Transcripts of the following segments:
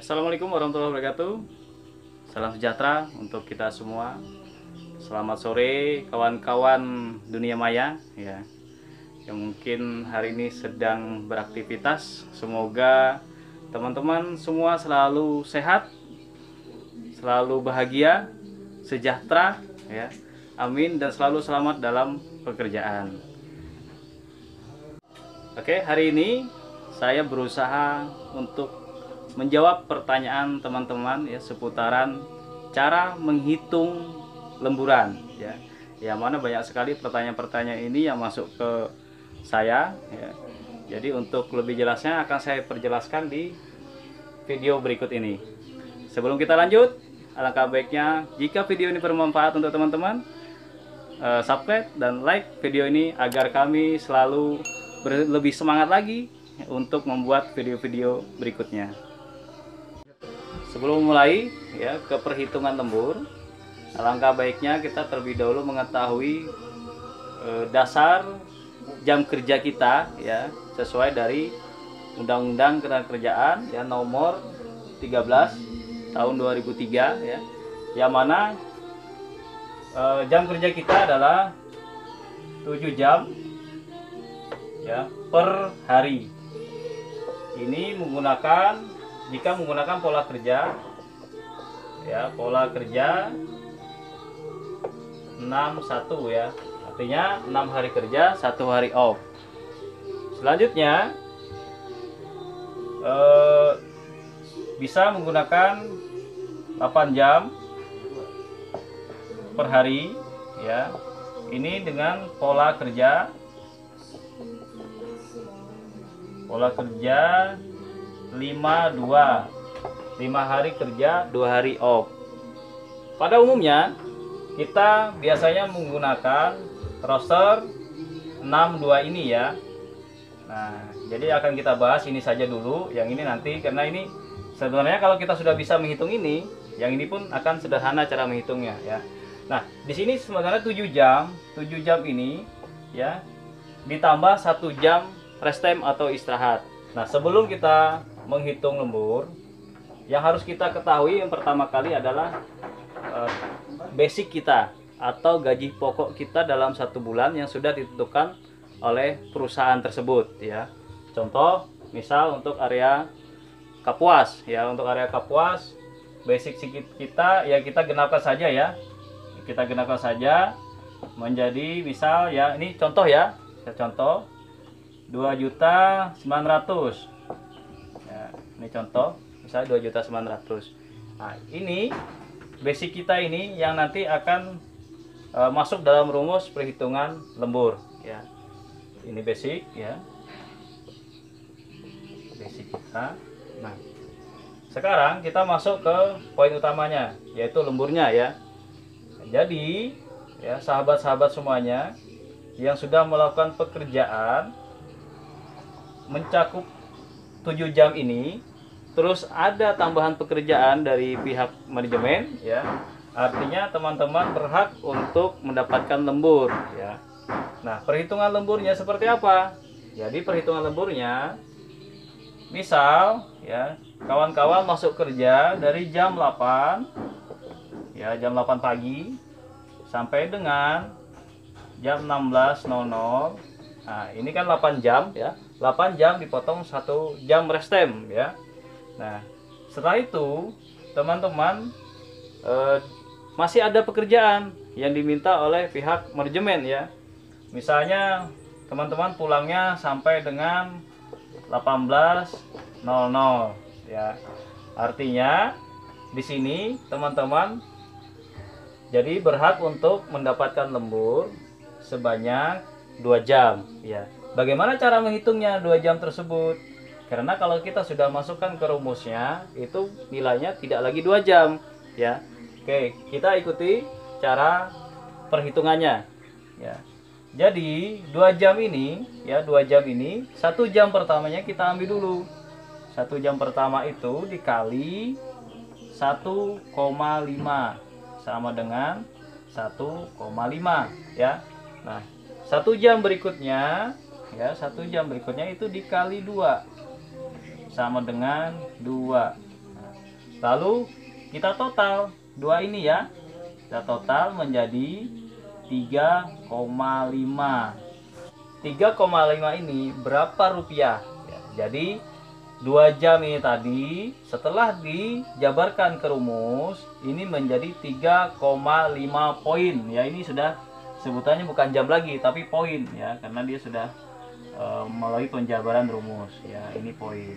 Assalamualaikum warahmatullahi wabarakatuh. Salam sejahtera untuk kita semua. Selamat sore kawan-kawan dunia maya ya. Yang mungkin hari ini sedang beraktivitas. Semoga teman-teman semua selalu sehat, selalu bahagia, sejahtera ya. Amin, dan selalu selamat dalam pekerjaan. Oke, hari ini saya berusaha untuk menjawab pertanyaan teman-teman ya seputaran cara menghitung lemburan ya. Yang mana banyak sekali pertanyaan-pertanyaan ini yang masuk ke saya ya. Jadi untuk lebih jelasnya akan saya perjelaskan di video berikut ini. Sebelum kita lanjut, alangkah baiknya jika video ini bermanfaat untuk teman-teman, subscribe dan like video ini agar kami selalu lebih semangat lagi untuk membuat video-video berikutnya. Sebelum mulai ya ke perhitungan lembur, alangkah baiknya kita terlebih dahulu mengetahui dasar jam kerja kita ya, sesuai dari Undang-Undang Ketenagakerjaan ya nomor 13 tahun 2003 ya. Yang mana jam kerja kita adalah 7 jam ya per hari. Ini jika menggunakan pola kerja ya, pola kerja 61 ya, artinya 6 hari kerja 1 hari off. Selanjutnya bisa menggunakan 8 jam per hari ya. Ini dengan pola kerja 5 hari kerja 2 hari off. Pada umumnya kita biasanya menggunakan roster 62 ini ya. Nah, jadi akan kita bahas ini saja dulu, yang ini nanti, karena ini sebenarnya kalau kita sudah bisa menghitung ini, yang ini pun akan sederhana cara menghitungnya ya. Nah, di sini sebenarnya 7 jam ini ya ditambah 1 jam rest time atau istirahat. Nah, sebelum kita menghitung lembur, yang harus kita ketahui yang pertama kali adalah basic kita atau gaji pokok kita dalam 1 bulan yang sudah ditentukan oleh perusahaan tersebut ya. Contoh, misal untuk area Kapuas ya, untuk area Kapuas basic kita ya kita genapkan saja ya. Kita genapkan saja menjadi misal ya, ini contoh ya. Contoh 2.900.000 ya, ini contoh misalnya 2.900.000. Nah, ini basic kita ini yang nanti akan masuk dalam rumus perhitungan lembur ya. Ini basic ya, basic kita. Nah, sekarang kita masuk ke poin utamanya, yaitu lemburnya ya. Jadi ya sahabat-sahabat semuanya yang sudah melakukan pekerjaan mencakup 7 jam ini, terus ada tambahan pekerjaan dari pihak manajemen ya, artinya teman-teman berhak untuk mendapatkan lembur ya. Nah, perhitungan lemburnya seperti apa? Jadi perhitungan lemburnya, misal ya kawan-kawan masuk kerja dari jam 8 ya, jam 8 pagi sampai dengan jam 16.00. Nah, ini kan 8 jam ya. 8 jam dipotong 1 jam rest time ya. Nah, setelah itu teman-teman masih ada pekerjaan yang diminta oleh pihak manajemen ya. Misalnya teman-teman pulangnya sampai dengan 18.00 ya. Artinya di sini teman-teman jadi berhak untuk mendapatkan lembur sebanyak 2 jam ya. Bagaimana cara menghitungnya 2 jam tersebut? Karena kalau kita sudah masukkan ke rumusnya, itu nilainya tidak lagi 2 jam ya. Oke, kita ikuti cara perhitungannya ya. Jadi 2 jam ini ya, 2 jam ini 1 jam pertamanya kita ambil dulu. 1 jam pertama itu dikali 1,5 sama dengan 1,5 ya. Nah, 1 jam berikutnya ya, 1 jam berikutnya itu dikali 2 sama dengan 2. Nah, Lalu kita total dua ini ya. Kita total menjadi 3,5. 3,5 ini berapa rupiah? Ya, jadi 2 jam ini tadi setelah dijabarkan ke rumus ini menjadi 3,5 poin. Ya, ini sudah sebutannya bukan jam lagi tapi poin ya, karena dia sudah melalui penjabaran rumus ya, ini poin.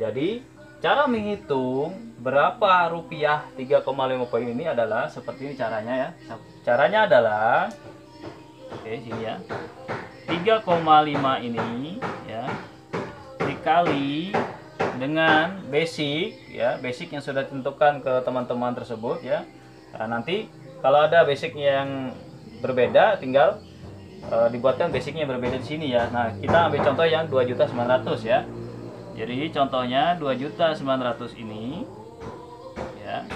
Jadi cara menghitung berapa rupiah 3,5 poin ini adalah seperti ini caranya ya. Caranya adalah sini ya. 3,5 ini ya dikali dengan basic ya, basic yang sudah ditentukan ke teman-teman tersebut ya. Nah, nanti kalau ada basic yang berbeda tinggal dibuatkan basicnya berbeda di sini ya. Nah, kita ambil contoh yang 2.900.000 ya. Jadi contohnya 2.900.000 ini ya.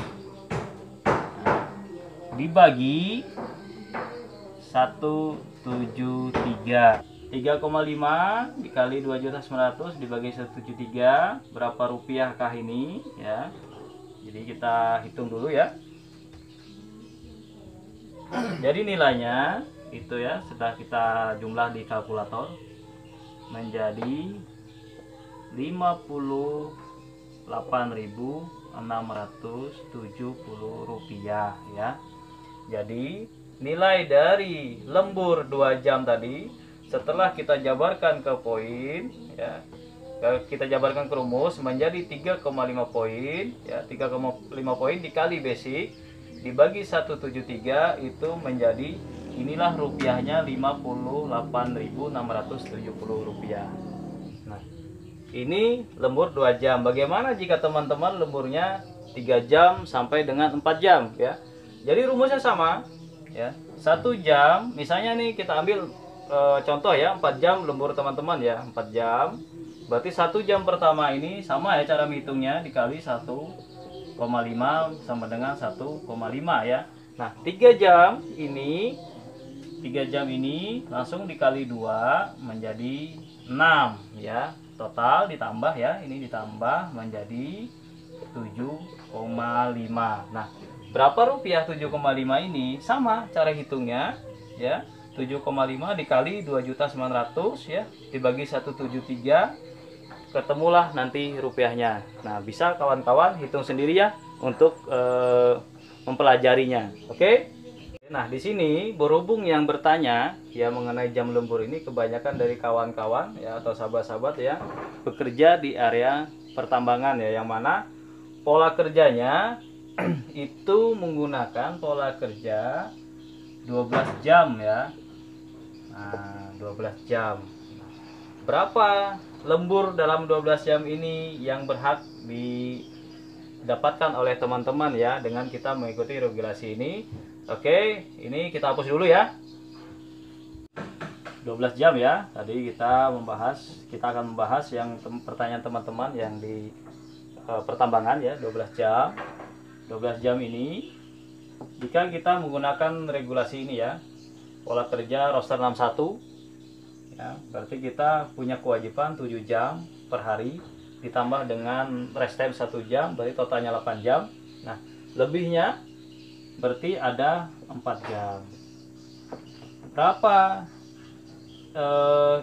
Nah, dibagi 173. 3,5 dikali 2.900.000 dibagi 173, berapa rupiahkah ini ya. Jadi kita hitung dulu ya. Jadi nilainya itu ya, sudah kita jumlah di kalkulator menjadi 58.670 rupiah ya. Jadi nilai dari lembur 2 jam tadi setelah kita jabarkan ke poin ya, kita jabarkan ke rumus menjadi 3,5 poin ya. 3,5 poin dikali basic dibagi 173 itu menjadi, inilah rupiahnya 58.670 rupiah. Nah, ini lembur 2 jam. Bagaimana jika teman-teman lemburnya 3 jam sampai dengan 4 jam ya. Jadi rumusnya sama ya. 1 jam misalnya nih kita ambil contoh ya, 4 jam lembur teman-teman ya, 4 jam. Berarti 1 jam pertama ini sama ya cara menghitungnya, dikali 1,5 sama dengan 1,5 ya. Nah, 3 jam ini langsung dikali 2 menjadi 6 ya. Total ditambah ya, ini ditambah menjadi 7,5. Nah, berapa rupiah 7,5 ini? Sama cara hitungnya ya. 7,5 dikali 2.900.000 ya, dibagi 173, ketemulah nanti rupiahnya. Nah, bisa kawan-kawan hitung sendiri ya untuk mempelajarinya. Oke? Nah, di sini berhubung yang bertanya ya mengenai jam lembur ini kebanyakan dari kawan-kawan ya atau sahabat-sahabat ya bekerja di area pertambangan ya, yang mana pola kerjanya itu menggunakan pola kerja 12 jam ya. Nah, 12 jam. Berapa lembur dalam 12 jam ini yang berhak didapatkan oleh teman-teman ya dengan kita mengikuti regulasi ini? Oke, ini kita hapus dulu ya. 12 jam ya. Tadi kita akan membahas yang pertanyaan teman-teman yang di pertambangan ya, 12 jam. 12 jam ini jika kita menggunakan regulasi ini ya, pola kerja roster 61 ya, berarti kita punya kewajiban 7 jam per hari ditambah dengan rest time 1 jam, berarti totalnya 8 jam. Nah, lebihnya berarti ada 4 jam. Berapa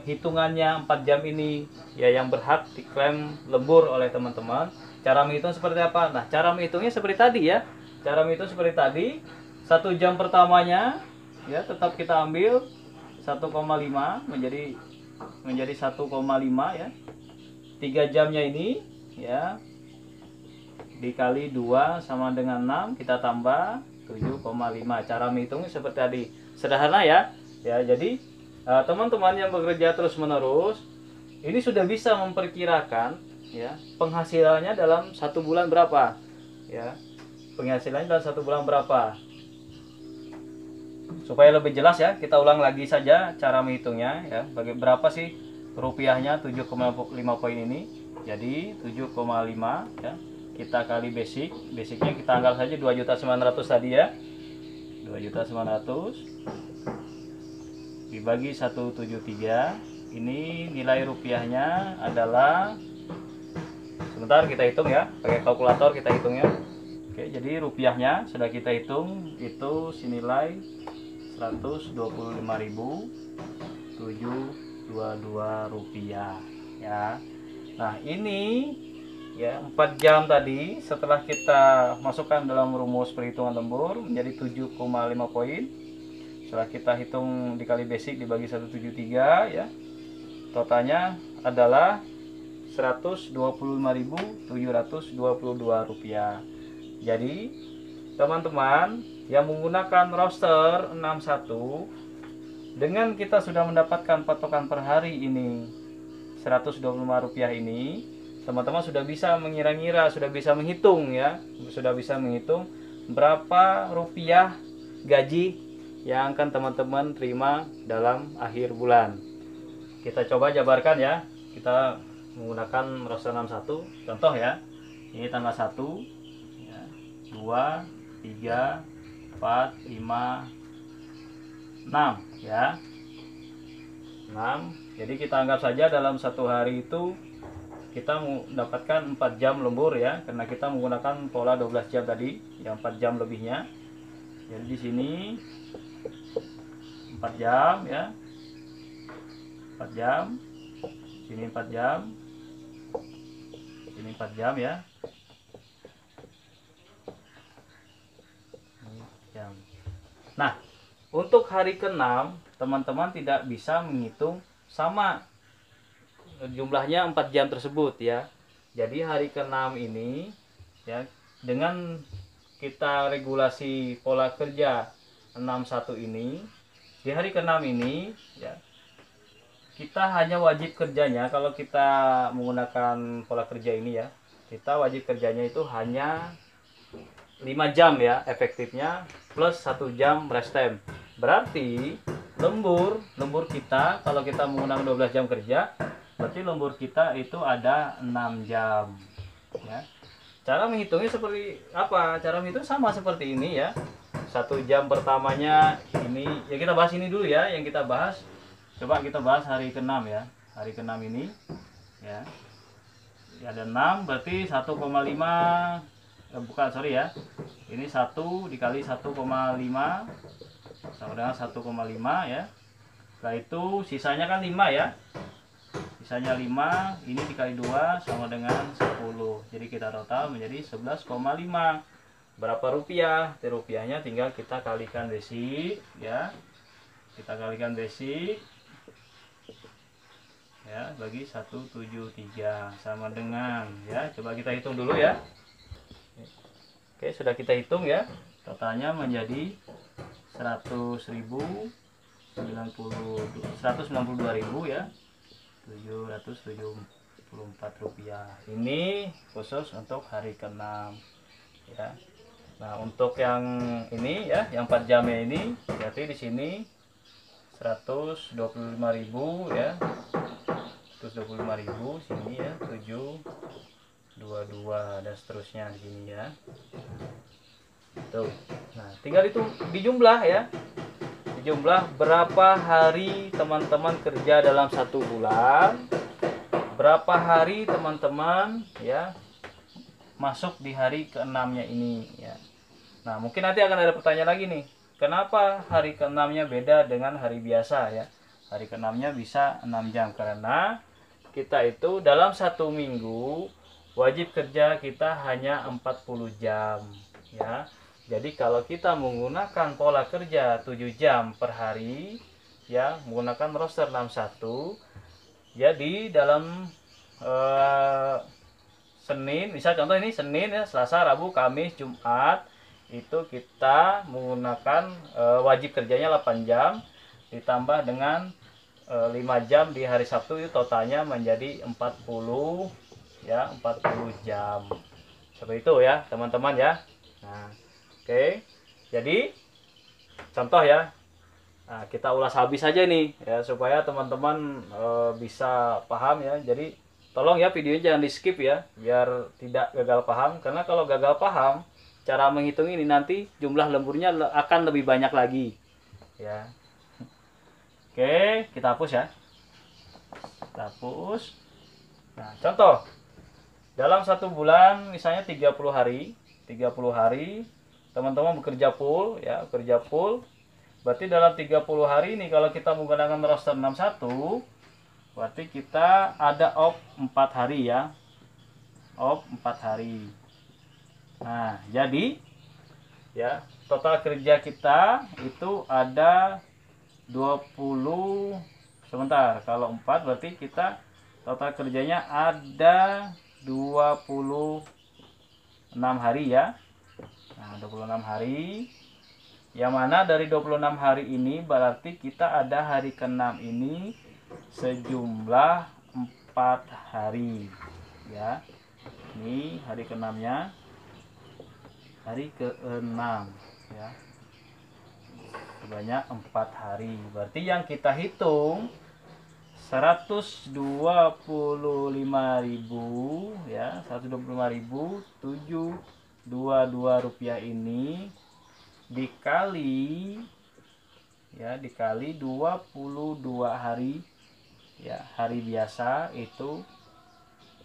hitungannya 4 jam ini ya yang berhak diklaim lembur oleh teman-teman? Cara menghitung seperti apa? Nah, cara menghitungnya seperti tadi ya. Cara menghitung seperti tadi. 1 jam pertamanya ya tetap kita ambil 1,5 menjadi 1,5 ya. 3 jamnya ini ya dikali 2 sama dengan 6, kita tambah 7,5. Cara menghitungnya seperti tadi. Sederhana ya. Ya, jadi teman-teman yang bekerja terus-menerus ini sudah bisa memperkirakan ya penghasilannya dalam 1 bulan berapa ya. Penghasilannya dalam 1 bulan berapa? Supaya lebih jelas ya, kita ulang lagi saja cara menghitungnya ya. Berapa sih rupiahnya 7,5 poin ini? Jadi 7,5 ya. Kita kali basicnya kita anggap saja 2.900.000 tadi ya. 2.900.000 dibagi 173, ini nilai rupiahnya adalah sebentar kita hitung ya, pakai kalkulator kita hitung ya. Oke, jadi rupiahnya sudah kita hitung, itu senilai 125.722 rupiah ya. Nah ini ya 4 jam tadi setelah kita masukkan dalam rumus perhitungan lembur menjadi 7,5 poin. Setelah kita hitung dikali basic dibagi 173 ya, totalnya adalah 125.722 rupiah. Jadi teman-teman yang menggunakan roster 61, dengan kita sudah mendapatkan patokan per hari ini 125 rupiah ini, teman-teman sudah bisa mengira-ngira, sudah bisa menghitung ya, sudah bisa menghitung berapa rupiah gaji yang akan teman-teman terima dalam akhir bulan. Kita coba jabarkan ya, kita menggunakan roster 61. Contoh ya, ini tanggal 1 ya, 2, 3, 4, 5, 6 ya, 6. Jadi kita anggap saja dalam satu hari itu kita mendapatkan 4 jam lembur ya, karena kita menggunakan pola 12 jam tadi, yang 4 jam lebihnya. Jadi di sini 4 jam ya, 4 jam, sini 4 jam, sini 4 jam ya. Nah, untuk hari ke-6 teman-teman tidak bisa menghitung sama jumlahnya 4 jam tersebut ya. Jadi hari ke-6 ini ya, dengan kita regulasi pola kerja 61 ini, di hari ke-6 ini ya, kita hanya wajib kerjanya, kalau kita menggunakan pola kerja ini ya, kita wajib kerjanya itu hanya 5 jam ya efektifnya, plus 1 jam rest time. Berarti lembur kita kalau kita menggunakan 12 jam kerja, berarti lembur kita itu ada 6 jam ya. Cara menghitungnya seperti apa? Cara menghitung sama seperti ini ya. 1 jam pertamanya ini ya, kita bahas ini dulu ya, yang kita bahas. Coba kita bahas hari ke-6 ya. Hari ke-6 ini ya, ada 6 berarti 1,5, bukan sorry ya, ini 1 dikali 1,5 sama dengan 1,5 ya. Setelah itu sisanya kan 5 ya, sisanya 5, ini dikali 2 sama dengan 10. Jadi kita total menjadi 11,5. Berapa rupiah? Rupiahnya tinggal kita kalikan basic ya, kita kalikan basic ya, bagi 173 sama dengan ya, coba kita hitung dulu ya. Oke, sudah kita hitung ya, totalnya menjadi 192.000 ya, 774 rupiah. Ini khusus untuk hari ke-6 ya. Nah, untuk yang ini ya, yang 4 jamnya ini berarti di sini 125.000 ya, 125.000 sini ya, 722 dan seterusnya di sini ya. Tuh. Nah, tinggal itu dijumlah ya. Dijumlah berapa hari teman-teman kerja dalam satu bulan. Berapa hari teman-teman ya masuk di hari ke-6-nya ini ya. Nah, mungkin nanti akan ada pertanyaan lagi nih. Kenapa hari ke-6-nya beda dengan hari biasa ya? Hari ke-6-nya bisa 6 jam karena kita itu dalam satu minggu wajib kerja kita hanya 40 jam ya. Jadi kalau kita menggunakan pola kerja 7 jam per hari ya, menggunakan roster 61, jadi dalam Senin, misal contoh ini Senin ya, Selasa, Rabu, Kamis, Jumat, itu kita menggunakan wajib kerjanya 8 jam ditambah dengan 5 jam di hari Sabtu, itu totalnya menjadi 40 ya, 40 jam. Seperti itu ya teman-teman ya. Nah, oke, jadi contoh ya, nah, kita ulas habis aja nih ya supaya teman-teman bisa paham ya. Jadi tolong ya videonya jangan di skip ya, biar tidak gagal paham, karena kalau gagal paham cara menghitung ini nanti jumlah lemburnya akan lebih banyak lagi ya. Oke, kita hapus ya, kita hapus. Nah, contoh Dalam 1 bulan misalnya 30 hari, 30 hari teman-teman bekerja full ya, bekerja full. Berarti dalam 30 hari ini kalau kita menggunakan roster 61, berarti kita ada off 4 hari ya. Off 4 hari. Nah, jadi ya, total kerja kita itu ada 20, sebentar, kalau 4 berarti kita total kerjanya ada 26 hari ya. Nah, 26 hari. Yang mana dari 26 hari ini berarti kita ada hari ke-6 ini sejumlah 4 hari ya. Ini hari ke-6-nya. Hari ke-6 ya. Sebanyak 4 hari. Berarti yang kita hitung 125.000 ya, 125.722 rupiah ini dikali ya, dikali 22 hari ya, hari biasa itu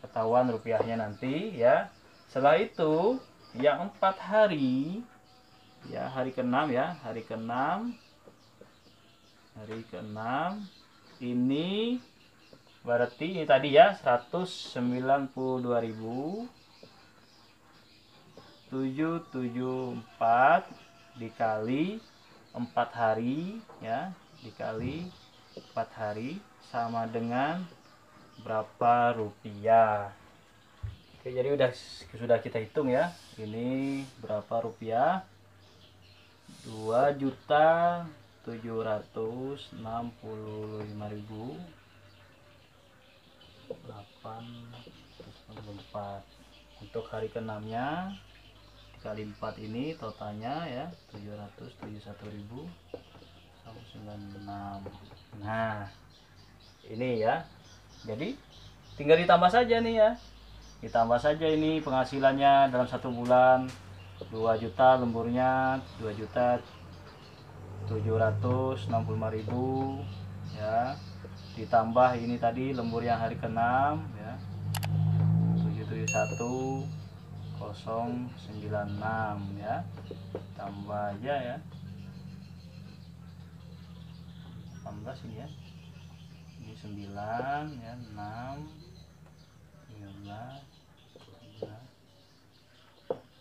ketahuan rupiahnya nanti ya. Setelah itu yang 4 hari ya, hari ke-6 ya, hari ke-6 ini berarti ini tadi ya 192.774 dikali 4 hari ya, dikali 4 hari sama dengan berapa rupiah. Oke, jadi sudah kita hitung ya, ini berapa rupiah, 2.765.844 untuk hari ke-6-nya dikali 4 ini totalnya ya 771.196. Nah, ini ya. Jadi tinggal ditambah saja nih ya. Ditambah saja ini penghasilannya dalam 1 bulan 2 juta, lemburnya 2.765.000 ya. Ditambah ini tadi lembur yang hari ke-6 ya. 771.096 ya. Tambah aja ya. 18 ini ya. Ini 9 ya, 6 15.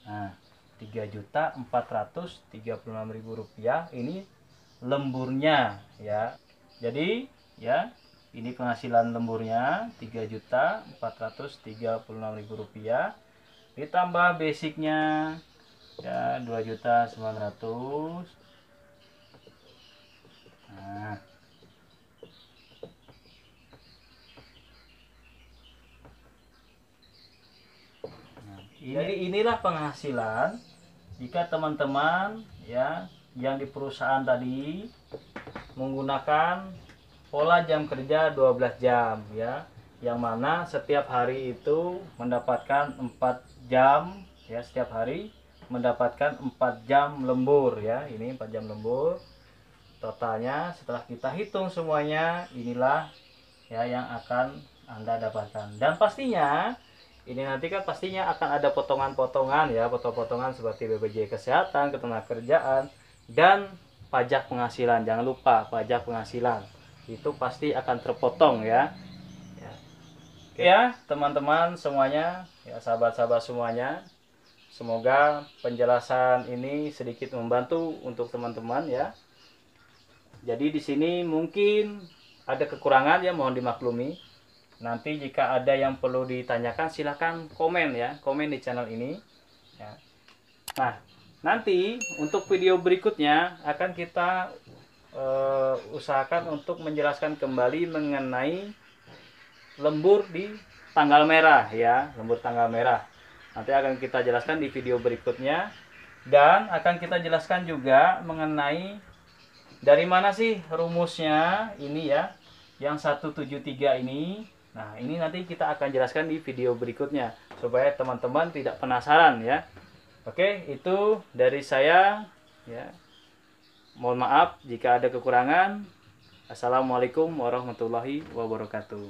Nah, 3.436.000 rupiah ini lemburnya ya. Jadi ya, ini penghasilan lemburnya 3.436.000 rupiah ditambah basicnya ya 2.900.000. Nah, jadi inilah penghasilan jika teman-teman ya yang di perusahaan tadi menggunakan pola jam kerja 12 jam ya, yang mana setiap hari itu mendapatkan 4 jam ya, setiap hari mendapatkan 4 jam lembur ya. Ini 4 jam lembur totalnya. Setelah kita hitung semuanya, inilah ya yang akan Anda dapatkan. Dan pastinya ini nanti kan pastinya akan ada potongan-potongan ya, potong-potongan seperti BPJS Kesehatan, Ketenagakerjaan, dan pajak penghasilan. Jangan lupa pajak penghasilan itu pasti akan terpotong ya. Oke ya teman-teman semuanya, ya sahabat-sahabat semuanya, semoga penjelasan ini sedikit membantu untuk teman-teman ya. Jadi di sini mungkin ada kekurangan ya, mohon dimaklumi. Nanti jika ada yang perlu ditanyakan silahkan komen ya, komen di channel ini ya. Nah, nanti untuk video berikutnya akan kita usahakan untuk menjelaskan kembali mengenai lembur di tanggal merah ya, lembur tanggal merah. Nanti akan kita jelaskan di video berikutnya, dan akan kita jelaskan juga mengenai dari mana sih rumusnya ini ya, yang 173 ini. Nah, ini nanti kita akan jelaskan di video berikutnya supaya teman-teman tidak penasaran ya. Oke, itu dari saya ya. Mohon maaf jika ada kekurangan. Assalamualaikum warahmatullahi wabarakatuh.